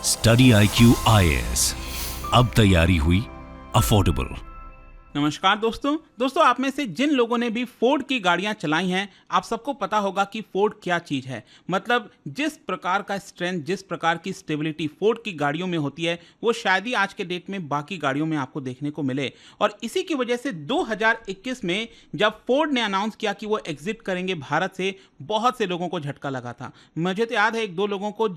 Study IQ IAS, अब तैयारी हुई अफोर्डेबल। नमस्कार दोस्तों आप में से जिन लोगों ने भी फोर्ड की गाड़ियां चलाई हैं, आप सबको पता होगा कि फोर्ड क्या चीज़ है। मतलब जिस प्रकार का स्ट्रेंथ, जिस प्रकार की स्टेबिलिटी फोर्ड की गाड़ियों में होती है, वो शायद ही आज के डेट में बाकी गाड़ियों में आपको देखने को मिले। और इसी की वजह से 2021 में जब फोर्ड ने अनाउंस किया कि वो एग्जिट करेंगे भारत से, बहुत से लोगों को झटका लगा था। मुझे तो याद है एक दो लोगों को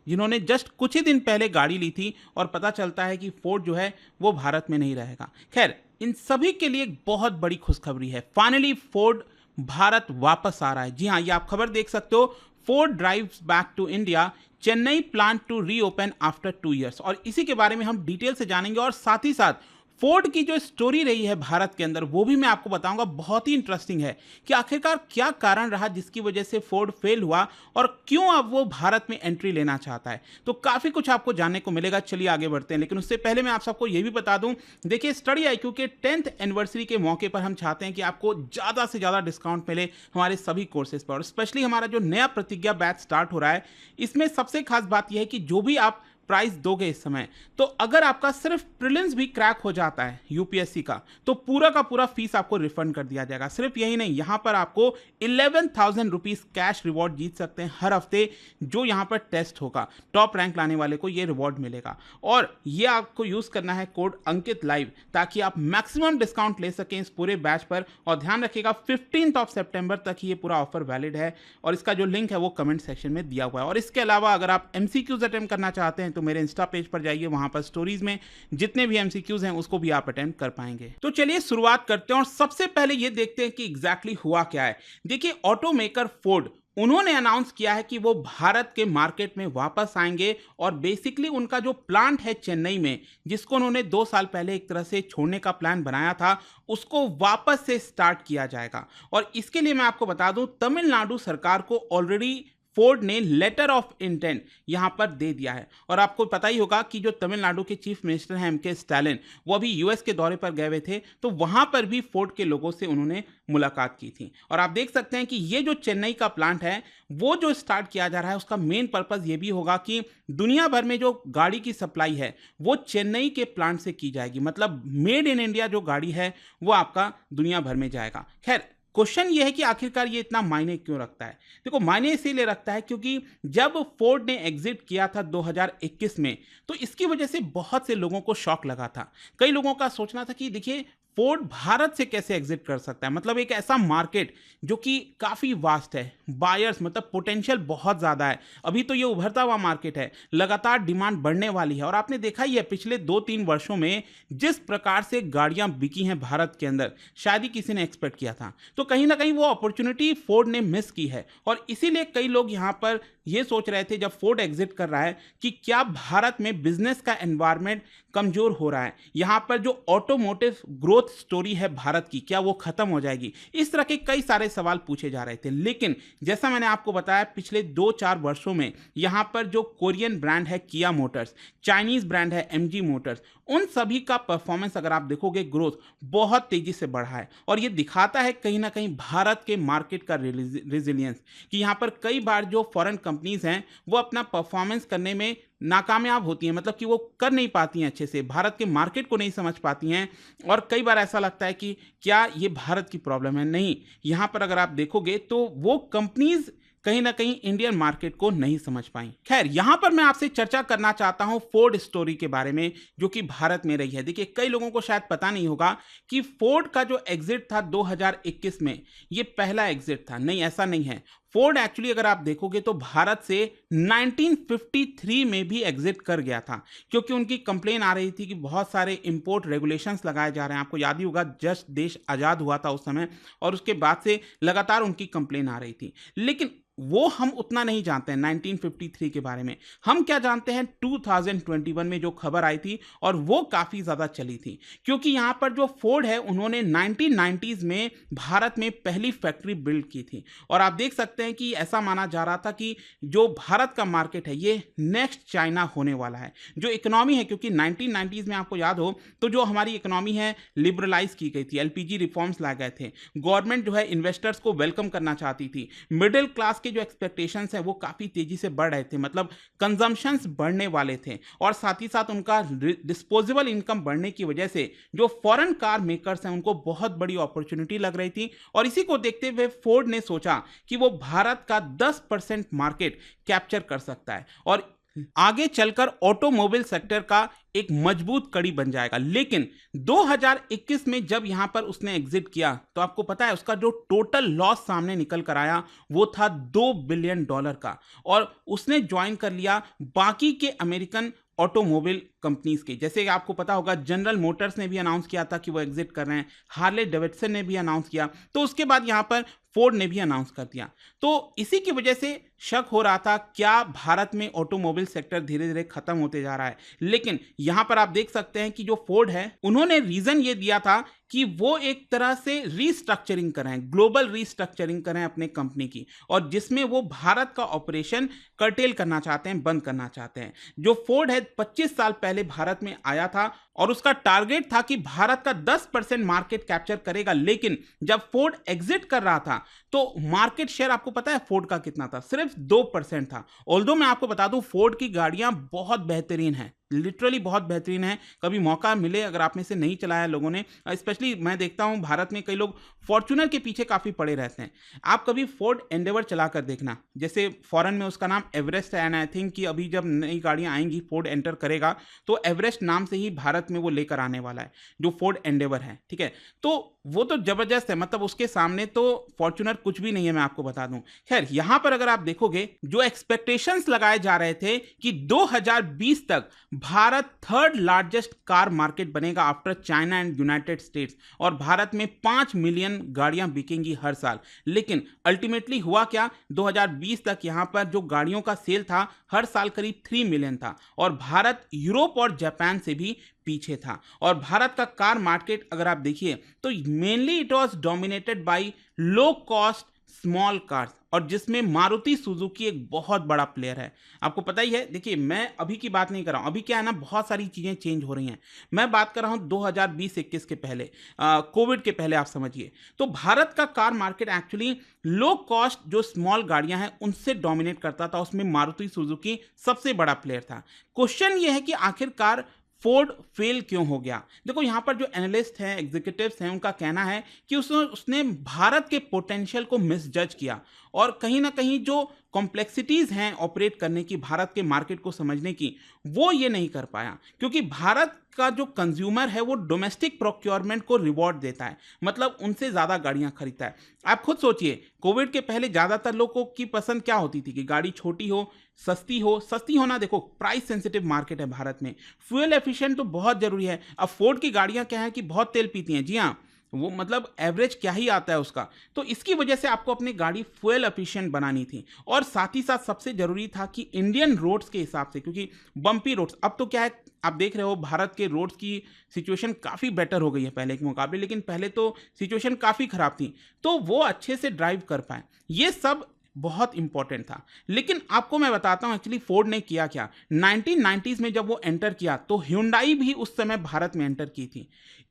जिन्होंने जस्ट कुछ ही दिन पहले गाड़ी ली थी और पता चलता है कि फोर्ड जो है वो भारत में नहीं रहेगा। खैर, इन सभी के लिए एक बहुत बड़ी खुशखबरी है। फाइनली फोर्ड भारत वापस आ रहा है। जी हाँ, ये आप खबर देख सकते हो। Ford drives back to India, Chennai plant to reopen after 2 years। और इसी के बारे में हम डिटेल से जानेंगे और साथ ही साथ फोर्ड की जो स्टोरी रही है भारत के अंदर, वो भी मैं आपको बताऊंगा। बहुत ही इंटरेस्टिंग है कि आखिरकार क्या कारण रहा जिसकी वजह से फोर्ड फेल हुआ और क्यों अब वो भारत में एंट्री लेना चाहता है। तो काफ़ी कुछ आपको जानने को मिलेगा। चलिए आगे बढ़ते हैं, लेकिन उससे पहले मैं आप सबको ये भी बता दूं, देखिए स्टडी IQ के 10th एनिवर्सरी के मौके पर हम चाहते हैं कि आपको ज़्यादा से ज़्यादा डिस्काउंट मिले हमारे सभी कोर्सेज पर। और स्पेशली हमारा जो नया प्रतिज्ञा बैच स्टार्ट हो रहा है, इसमें सबसे खास बात यह है कि जो भी आप प्राइस दोगे इस समय, तो अगर आपका सिर्फ प्रीलिम्स भी क्रैक हो जाता है यूपीएससी का, तो पूरा का पूरा फीस आपको रिफंड कर दिया जाएगा। सिर्फ यही नहीं, यहां पर आपको 11,000 रुपीज कैश रिवॉर्ड जीत सकते हैं हर हफ्ते। जो यहां पर टेस्ट होगा, टॉप रैंक लाने वाले को ये रिवॉर्ड मिलेगा। और ये आपको यूज करना है कोड अंकित लाइव, ताकि आप मैक्सिमम डिस्काउंट ले सकें इस पूरे बैच पर। और ध्यान रखिएगा 15 सितंबर तक ये पूरा ऑफर वैलिड है। और इसका जो लिंक है वो कमेंट सेक्शन में दिया हुआ है। और इसके अलावा अगर आप MCQs अटेम्प्ट करना चाहते हैं तो मेरे इंस्टा पेज पर जाइए, वहां पर स्टोरीज में जितने भी MCQs हैं उसको भी आप अटेम्प्ट कर पाएंगे। तो चलिए शुरुआत करते हैं और सबसे पहले ये देखते हैं कि एग्जैक्टली हुआ क्या है। देखिए, ऑटोमेकर फोर्ड, उन्होंने अनाउंस किया है कि वो भारत के मार्केट में वापस आएंगे और बेसिकली उनका जो प्लांट है चेन्नई में, जिसको उन्होंने 2 साल पहले एक तरह से छोड़ने का प्लान बनाया था, उसको वापस से स्टार्ट किया जाएगा। और इसके लिए मैं आपको बता दूं, तमिलनाडु सरकार को ऑलरेडी फोर्ड ने लेटर ऑफ इंटेंट यहां पर दे दिया है। और आपको पता ही होगा कि जो तमिलनाडु के चीफ मिनिस्टर हैं MK स्टालिन, वो अभी US के दौरे पर गए हुए थे, तो वहां पर भी फोर्ड के लोगों से उन्होंने मुलाकात की थी। और आप देख सकते हैं कि ये जो चेन्नई का प्लांट है, वो जो स्टार्ट किया जा रहा है, उसका मेन पर्पज ये भी होगा कि दुनिया भर में जो गाड़ी की सप्लाई है वो चेन्नई के प्लांट से की जाएगी। मतलब मेड इन इंडिया जो गाड़ी है वो आपका दुनिया भर में जाएगा। खैर, क्वेश्चन ये है कि आखिरकार ये इतना मायने क्यों रखता है। देखो, मायने इसीलिए रखता है क्योंकि जब फोर्ड ने एग्जिट किया था 2021 में, तो इसकी वजह से बहुत से लोगों को शॉक लगा था। कई लोगों का सोचना था कि देखिए, फोर्ड भारत से कैसे एग्जिट कर सकता है। मतलब एक ऐसा मार्केट जो कि काफ़ी वास्ट है, बायर्स मतलब पोटेंशियल बहुत ज़्यादा है। अभी तो ये उभरता हुआ मार्केट है, लगातार डिमांड बढ़ने वाली है। और आपने देखा ही है पिछले 2-3 वर्षों में जिस प्रकार से गाड़ियां बिकी हैं भारत के अंदर, शायद ही किसी ने एक्सपेक्ट किया था। तो कहीं ना कहीं वो अपॉर्चुनिटी फोर्ड ने मिस की है। और इसीलिए कई लोग यहाँ पर ये सोच रहे थे जब फोर्ड एग्जिट कर रहा है कि क्या भारत में बिजनेस का एनवायरनमेंट कमजोर हो रहा है, यहाँ पर जो ऑटोमोटिव ग्रोथ स्टोरी है भारत की, क्या वो खत्म हो जाएगी। इस तरह के कई सारे सवाल पूछे जा रहे थे। लेकिन जैसा मैंने आपको बताया, पिछले 2-4 वर्षों में यहाँ पर जो कोरियन ब्रांड है किया मोटर्स, चाइनीज ब्रांड है MG मोटर्स, उन सभी का परफॉर्मेंस अगर आप देखोगे, ग्रोथ बहुत तेजी से बढ़ा है। और ये दिखाता है कहीं ना कहीं भारत के मार्केट का रेजिलियंस, कि यहाँ पर कई बार जो फॉरेन कंपनीज हैं वो अपना परफॉर्मेंस करने में नाकामयाब होती हैं। मतलब कि वो कर नहीं पाती हैं अच्छे से, भारत के मार्केट को नहीं समझ पाती हैं। और कई बार ऐसा लगता है कि क्या ये भारत की प्रॉब्लम है। नहीं, यहाँ पर अगर आप देखोगे तो वो कंपनीज कहीं ना कहीं इंडियन मार्केट को नहीं समझ पाई। खैर, यहां पर मैं आपसे चर्चा करना चाहता हूं फोर्ड स्टोरी के बारे में, जो कि भारत में रही है। देखिए, कई लोगों को शायद पता नहीं होगा कि फोर्ड का जो एग्जिट था 2021 में, ये पहला एग्जिट था। नहीं, ऐसा नहीं है। फोर्ड एक्चुअली अगर आप देखोगे तो भारत से 1953 में भी एग्जिट कर गया था, क्योंकि उनकी कंप्लेन आ रही थी कि बहुत सारे इंपोर्ट रेगुलेशंस लगाए जा रहे हैं। आपको याद ही होगा, जस्ट देश आज़ाद हुआ था उस समय, और उसके बाद से लगातार उनकी कंप्लेन आ रही थी। लेकिन वो हम उतना नहीं जानते हैं 1953 के बारे में। हम क्या जानते हैं 2021 में जो खबर आई थी, और वो काफ़ी ज़्यादा चली थी, क्योंकि यहाँ पर जो फोर्ड है उन्होंने 1990s में भारत में पहली फैक्ट्री बिल्ड की थी। और आप देख सकते सकते हैं कि ऐसा माना जा रहा था कि जो भारत का मार्केट है ये नेक्स्ट चाइना होने वाला है। जो इकोनॉमी है, क्योंकि 1990s में आपको याद हो तो जो हमारी इकोनॉमी है लिबरलाइज की गई थी, एलपीजी रिफॉर्म्स लाए गए थे, गवर्नमेंट जो है इन्वेस्टर्स को वेलकम करना चाहती थी, मिडिल क्लास के जो एक्सपेक्टेशंस है वो काफ़ी तेजी से बढ़ रहे थे, मतलब कंजम्पशंस बढ़ने वाले थे, और साथ ही साथ उनका डिस्पोजेबल इनकम बढ़ने की वजह से जो फॉरेन कार मेकर्स हैं उनको बहुत बड़ी अपॉर्चुनिटी लग रही थी। और इसी को देखते हुए फोर्ड ने सोचा कि वो भारत का 10% मार्केट कैप्चर कर सकता है और आगे चलकर ऑटोमोबाइल सेक्टर का एक मजबूत कड़ी बन जाएगा। लेकिन 2021 में जब यहां पर उसने एग्जिट किया तो आपको पता है उसका जो टोटल लॉस सामने निकल कर आया वो था $2 बिलियन का, और उसने ज्वाइन कर लिया बाकी के अमेरिकन ऑटोमोबाइल कंपनीज के। जैसे आपको पता होगा जनरल मोटर्स ने भी अनाउंस किया था कि वो एग्जिट कर रहे हैं, हार्ले डेविडसन ने भी अनाउंस किया, तो उसके बाद यहां पर फोर्ड ने भी अनाउंस कर दिया। तो इसी की वजह से शक हो रहा था क्या भारत में ऑटोमोबाइल सेक्टर धीरे धीरे खत्म होते जा रहा है। लेकिन यहां पर आप देख सकते हैं कि जो फोर्ड है उन्होंने रीजन ये दिया था कि वो एक तरह से रीस्ट्रक्चरिंग करें, ग्लोबल रीस्ट्रक्चरिंग करें अपने कंपनी की, और जिसमें वो भारत का ऑपरेशन कर्टेल करना चाहते हैं, बंद करना चाहते हैं। जो फोर्ड है 25 साल पहले भारत में आया था और उसका टारगेट था कि भारत का 10% मार्केट कैप्चर करेगा। लेकिन जब फोर्ड एग्जिट कर रहा था तो मार्केट शेयर आपको पता है फोर्ड का कितना था, सिर्फ 2% था। ऑल्दो मैं आपको बता दूं फोर्ड की गाड़ियां बहुत बेहतरीन हैं, लिटरली बहुत बेहतरीन है। कभी मौका मिले, अगर आप में से नहीं चलाया लोगों ने, स्पेशली मैं देखता हूं भारत में कई लोग फॉर्च्यूनर के पीछे काफ़ी पड़े रहते हैं। आप कभी फोर्ड एंडेवर चला कर देखना, जैसे फॉरेन में उसका नाम एवरेस्ट है, एंड आई थिंक कि अभी जब नई गाड़ियां आएंगी फोर्ड एंटर करेगा तो एवरेस्ट नाम से ही भारत में वो लेकर आने वाला है, जो फोर्ड एंडेवर है, ठीक है। तो वो तो जबरदस्त है, मतलब उसके सामने तो फॉर्च्यूनर कुछ भी नहीं है, मैं आपको बता दूं। खैर यहां पर अगर आप देखोगे जो एक्सपेक्टेशंस लगाए जा रहे थे कि 2020 तक Bharat third largest car market बनेगा after China and United States, और भारत में 5 मिलियन गाड़ियां बिकेंगी हर साल। लेकिन अल्टीमेटली हुआ क्या, 2020 तक यहां पर जो गाड़ियों का सेल था हर साल करीब 3 मिलियन था, और भारत यूरोप और जापान से भी पीछे था। और भारत का कार मार्केट अगर आप देखिए तो mainly it was dominated by low cost small cars, और जिसमें मारुति सुजुकी एक बहुत बड़ा प्लेयर है। आपको पता ही है, देखिए मैं अभी की बात नहीं कर रहा हूं, अभी क्या है ना बहुत सारी चीजें चेंज हो रही हैं। मैं बात कर रहा हूं 2020-21 के पहले, कोविड के पहले, आप समझिए। तो भारत का car market actually low cost जो स्मॉल गाड़ियां हैं उनसे डोमिनेट करता था, उसमें मारुति सुजुकी सबसे बड़ा प्लेयर था। क्वेश्चन ये है कि आखिरकार फोर्ड फेल क्यों हो गया। देखो यहाँ पर जो एनालिस्ट हैं, एग्जीक्यूटिव्स हैं, उनका कहना है कि उसने भारत के पोटेंशियल को मिसजज किया, और कहीं ना कहीं जो कॉम्प्लेक्सिटीज़ हैं ऑपरेट करने की, भारत के मार्केट को समझने की, वो ये नहीं कर पाया। क्योंकि भारत का जो कंज्यूमर है वो डोमेस्टिक प्रोक्योरमेंट को रिवॉर्ड देता है, मतलब उनसे ज़्यादा गाड़ियाँ खरीदता है। आप खुद सोचिए, कोविड के पहले ज़्यादातर लोगों की पसंद क्या होती थी कि गाड़ी छोटी हो, सस्ती हो। सस्ती होना, देखो प्राइस सेंसिटिव मार्केट है भारत में, फ्यूल एफिशिएंट तो बहुत ज़रूरी है। अब फोर्ड की गाड़ियाँ क्या है कि बहुत तेल पीती हैं, जी हाँ, वो मतलब एवरेज क्या ही आता है उसका। तो इसकी वजह से आपको अपनी गाड़ी फ्यूल एफिशिएंट बनानी थी, और साथ ही साथ सबसे जरूरी था कि इंडियन रोड्स के हिसाब से, क्योंकि बम्पी रोड्स, अब तो क्या है आप देख रहे हो भारत के रोड्स की सिचुएशन काफ़ी बेटर हो गई है पहले के मुकाबले, लेकिन पहले तो सिचुएशन काफ़ी ख़राब थी, तो वो अच्छे से ड्राइव कर पाए, ये सब बहुत इंपॉर्टेंट था। लेकिन आपको मैं बताता हूं एक्चुअली फोर्ड ने किया क्या। 1990s में जब वो एंटर किया तो ह्यूंडई भी उस समय भारत में एंटर की थी।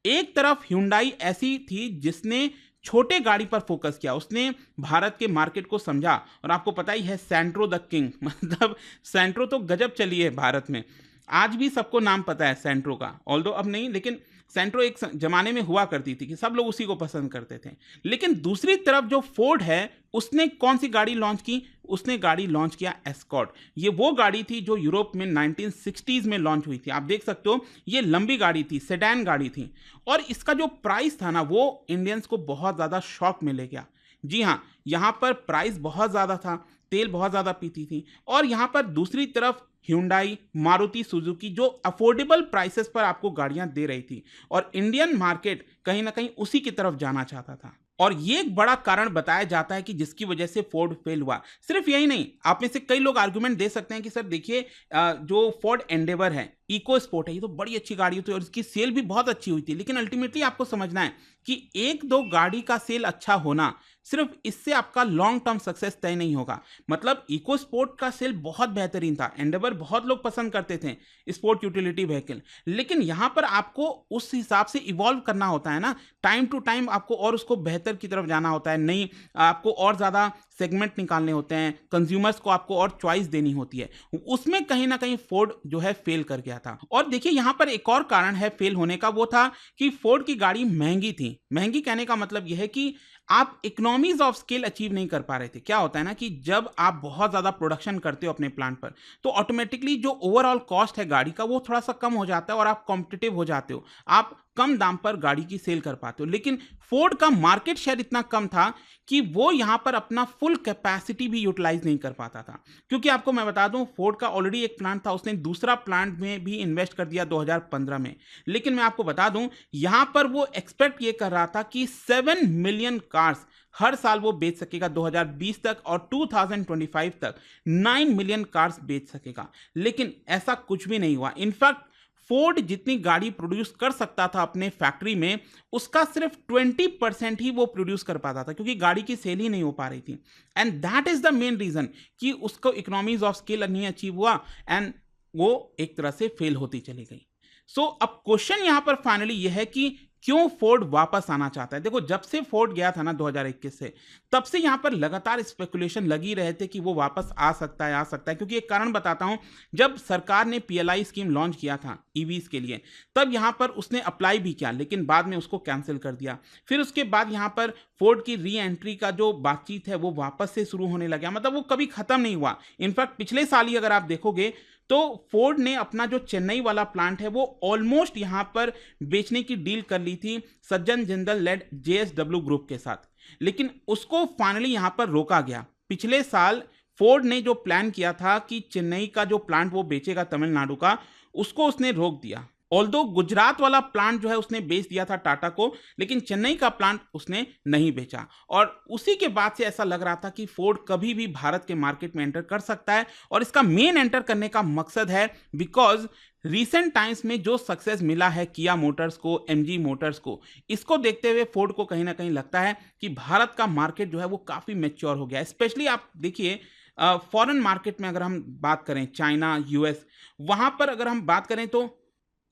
एक तरफ ह्यूंडई ऐसी थी जिसने छोटे गाड़ी पर फोकस किया, उसने भारत के मार्केट को समझा, और आपको पता ही है सेंट्रो द किंग, मतलब सेंट्रो तो गजब चली है भारत में, आज भी सबको नाम पता है सेंट्रो का, ऑल्दो अब नहीं, लेकिन सेंट्रो एक जमाने में हुआ करती थी कि सब लोग उसी को पसंद करते थे। लेकिन दूसरी तरफ जो फोर्ड है उसने कौन सी गाड़ी लॉन्च की, उसने गाड़ी लॉन्च किया एस्कॉर्ट। ये वो गाड़ी थी जो यूरोप में 1960s में लॉन्च हुई थी। आप देख सकते हो ये लंबी गाड़ी थी, सेडान गाड़ी थी, और इसका जो प्राइस था ना वो इंडियंस को बहुत ज़्यादा शॉक में ले गया। जी हाँ, यहाँ पर प्राइस बहुत ज़्यादा था, तेल बहुत ज़्यादा पीती थी, और यहाँ पर दूसरी तरफ ह्यूंडई, मारुति सुजुकी जो अफोर्डेबल प्राइसेस पर आपको गाड़ियां दे रही थी, और इंडियन मार्केट कहीं ना कहीं उसी की तरफ जाना चाहता था। और ये एक बड़ा कारण बताया जाता है कि जिसकी वजह से फोर्ड फेल हुआ। सिर्फ यही नहीं, आप में से कई लोग आर्गुमेंट दे सकते हैं कि सर देखिए जो फोर्ड एंडेवर है इको स्पोर्ट है, ये तो बड़ी अच्छी गाड़ी होती है और इसकी सेल भी बहुत अच्छी हुई थी। लेकिन अल्टीमेटली आपको समझना है कि एक दो गाड़ी का सेल अच्छा होना सिर्फ इससे आपका लॉन्ग टर्म सक्सेस तय नहीं होगा। मतलब इको स्पोर्ट का सेल बहुत बेहतरीन था, एंडेवर बहुत लोग पसंद करते थे स्पोर्ट यूटिलिटी व्हीकल, लेकिन यहाँ पर आपको उस हिसाब से इवॉल्व करना होता है ना, टाइम टू टाइम आपको और उसको बेहतर की तरफ जाना होता है, नहीं आपको और ज़्यादा सेगमेंट निकालने होते हैं, कंज्यूमर्स को आपको और चॉइस देनी होती है। उसमें कहीं ना कहीं फोर्ड जो है फेल कर गया था। और देखिए यहाँ पर एक और कारण है फेल होने का, वो था कि फोर्ड की गाड़ी महंगी थी। महंगी कहने का मतलब यह है कि आप इकोनॉमीज ऑफ स्केल अचीव नहीं कर पा रहे थे। क्या होता है ना कि जब आप बहुत ज़्यादा प्रोडक्शन करते हो अपने प्लांट पर, तो ऑटोमेटिकली जो ओवरऑल कॉस्ट है गाड़ी का वो थोड़ा सा कम हो जाता है और आप कॉम्पिटिटिव हो जाते हो, आप कम दाम पर गाड़ी की सेल कर पाते हो। लेकिन फोर्ड का मार्केट शेयर इतना कम था कि वो यहाँ पर अपना फुल कैपेसिटी भी यूटिलाइज नहीं कर पाता था। क्योंकि आपको मैं बता दूं, फोर्ड का ऑलरेडी एक प्लांट था, उसने दूसरा प्लांट में भी इन्वेस्ट कर दिया 2015 में। लेकिन मैं आपको बता दूं, यहाँ पर वो एक्सपेक्ट ये कर रहा था कि 7 मिलियन कार्स हर साल वो बेच सकेगा 2020 तक, और 2025 तक 9 मिलियन कार्स बेच सकेगा। लेकिन ऐसा कुछ भी नहीं हुआ। इनफैक्ट फोर्ड जितनी गाड़ी प्रोड्यूस कर सकता था अपने फैक्ट्री में, उसका सिर्फ 20% ही वो प्रोड्यूस कर पाता था, क्योंकि गाड़ी की सेल ही नहीं हो पा रही थी। And that is the main reason कि उसको इकोनॉमीज ऑफ स्केल नहीं अचीव हुआ एंड वो एक तरह से फेल होती चली गई। सो अब क्वेश्चन यहां पर फाइनली यह है कि क्यों फोर्ड वापस आना चाहता है। देखो, जब से फोर्ड गया था ना 2021 से, तब से यहां पर लगातार स्पेकुलेशन लगी रहे थे कि वो वापस आ सकता है। क्योंकि एक कारण बताता हूं, जब सरकार ने PLI स्कीम लॉन्च किया था EVs के लिए, तब यहां पर उसने अप्लाई भी किया, लेकिन बाद में उसको कैंसिल कर दिया। फिर उसके बाद यहां पर फोर्ड की री एंट्री का जो बातचीत है वो वापस से शुरू होने लगा, मतलब वो कभी खत्म नहीं हुआ। इनफैक्ट पिछले साल ही अगर आप देखोगे तो फोर्ड ने अपना जो चेन्नई वाला प्लांट है वो ऑलमोस्ट यहां पर बेचने की डील कर ली थी सज्जन जिंदल लेड JSW ग्रुप के साथ, लेकिन उसको फाइनली यहां पर रोका गया। पिछले साल फोर्ड ने जो प्लान किया था कि चेन्नई का जो प्लांट वो बेचेगा तमिलनाडु का, उसको उसने रोक दिया। ऑल्दो गुजरात वाला प्लांट जो है उसने बेच दिया था टाटा को, लेकिन चेन्नई का प्लांट उसने नहीं बेचा। और उसी के बाद से ऐसा लग रहा था कि फोर्ड कभी भी भारत के मार्केट में एंटर कर सकता है, और इसका मेन एंटर करने का मकसद है बिकॉज रिसेंट टाइम्स में जो सक्सेस मिला है किया मोटर्स को, MG मोटर्स को, इसको देखते हुए फोर्ड को कहीं ना कहीं लगता है कि भारत का मार्केट जो है वो काफ़ी मैच्योर हो गया है। स्पेशली आप देखिए फॉरेन मार्केट में अगर हम बात करें, चाइना, US, वहाँ पर अगर हम बात करें तो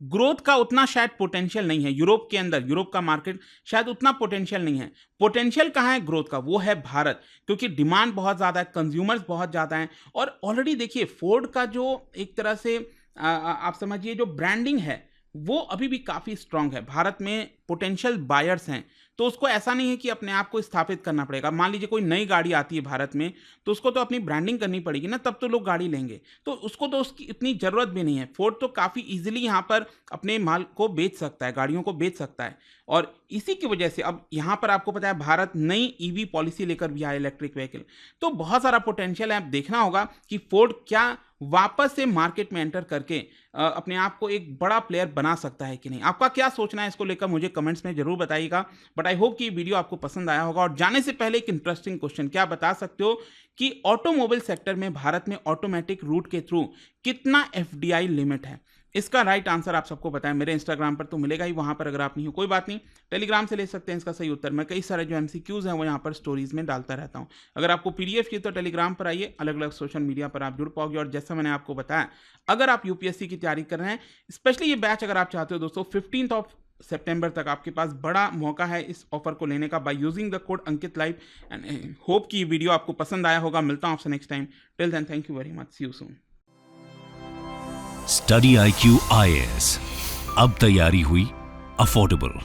ग्रोथ का उतना शायद पोटेंशियल नहीं है। यूरोप के अंदर, यूरोप का मार्केट शायद उतना पोटेंशियल नहीं है। पोटेंशियल कहाँ है ग्रोथ का? वो है भारत, क्योंकि डिमांड बहुत ज़्यादा है, कंज्यूमर्स बहुत ज़्यादा हैं। और ऑलरेडी देखिए फोर्ड का जो एक तरह से आप समझिए जो ब्रांडिंग है वो अभी भी काफ़ी स्ट्रांग है। भारत में पोटेंशियल बायर्स हैं, तो उसको ऐसा नहीं है कि अपने आप को स्थापित करना पड़ेगा। मान लीजिए कोई नई गाड़ी आती है भारत में, तो उसको तो अपनी ब्रांडिंग करनी पड़ेगी ना, तब तो लोग गाड़ी लेंगे। तो उसको तो उसकी इतनी ज़रूरत भी नहीं है। फोर्ड तो काफ़ी इजीली यहाँ पर अपने माल को बेच सकता है, गाड़ियों को बेच सकता है। और इसी की वजह से अब यहाँ पर आपको पता है भारत नई EV पॉलिसी लेकर भी आया, इलेक्ट्रिक व्हीकल, तो बहुत सारा पोटेंशियल है। अब देखना होगा कि फोर्ड क्या वापस से मार्केट में एंटर करके अपने आप को एक बड़ा प्लेयर बना सकता है कि नहीं। आपका क्या सोचना है इसको लेकर मुझे कमेंट्स में जरूर बताइएगा। बट आई होप कि वीडियो आपको पसंद आया होगा। और जाने से पहले एक इंटरेस्टिंग क्वेश्चन, क्या बता सकते हो कि ऑटोमोबाइल सेक्टर में भारत में ऑटोमेटिक रूट के थ्रू कितना FDI लिमिट है? इसका राइट आंसर आप सबको पता है, मेरे इंस्टाग्राम पर तो मिलेगा ही, वहां पर अगर आप नहीं हो कोई बात नहीं, टेलीग्राम से ले सकते हैं इसका सही उत्तर। मैं कई सारे जो MCQs हैं वो यहाँ पर स्टोरीज में डालता रहता हूँ। अगर आपको PDF चाहिए तो टेलीग्राम पर आइए, अलग अलग सोशल मीडिया पर आप जुड़ पाओगे। और जैसा मैंने आपको बताया, अगर आप UPSC की तैयारी कर रहे हैं, स्पेशली ये बैच अगर आप चाहते हो दोस्तों, 15 सितंबर तक आपके पास बड़ा मौका है इस ऑफर को लेने का by using the code Ankit live. And hope कि ये वीडियो आपको पसंद आया होगा। मिलता हूँ आपसे next time. Till then, thank you very much, see you soon. Study IQ IAS, अब तैयारी हुई अफोर्डेबल।